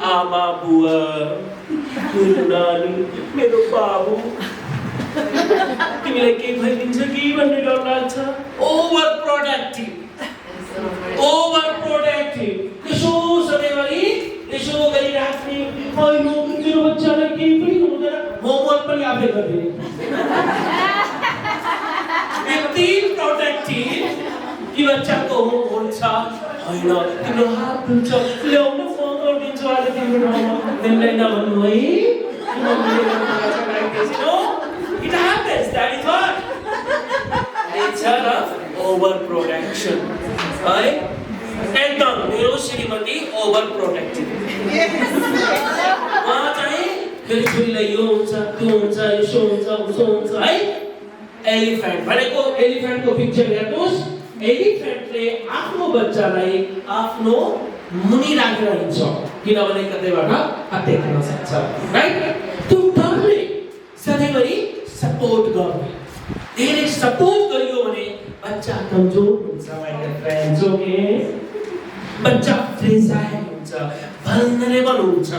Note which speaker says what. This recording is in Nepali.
Speaker 1: आमा बुवा मेरो नानी मेरो बाबु तिमीलाई के भइदिन्छ कि भन्ने डर लाग्छ ओभर प्रोडक्टिभ यसो सधैँभरि यसो गरिराख्ने होइन मेरो बच्चालाई केही पनि हुँदैन होमवर्क पनि आफै गर्ने यति प्रोडक्टिभ कि बच्चाको होमवर्क छ होइन तिम्रो हात दुख्छ ल्याउनु फोन गरिदिन्छु आज तिम्रो ठाउँमा तिमीलाई नभन्नु है It happens, that is what nature of overprotection. है एकदम मेरो श्रीमती ओभर प्रोटेक्टिभ उहाँ चाहिँ मेरो छोरीलाई यो हुन्छ त्यो हुन्छ यसो हुन्छ उसो हुन्छ है एलिफेन्ट भनेको एलिफेन्टको पिक्चर हेर्नुहोस् एलिफेन्टले आफ्नो बच्चालाई आफ्नो मुनि राखेर हिँड्छ किनभने कतैबाट हत्या गर्न सक्छ राइट त्यो डरले सधैँभरि सपोर्ट गर्ने धेरै सपोर्ट गरियो भने बच्चा कमजोर हुन्छ माय फ्रेन्ड्स ओके बच्चा फ्रेजाइल हुन्छ भल्नरेबल हुन्छ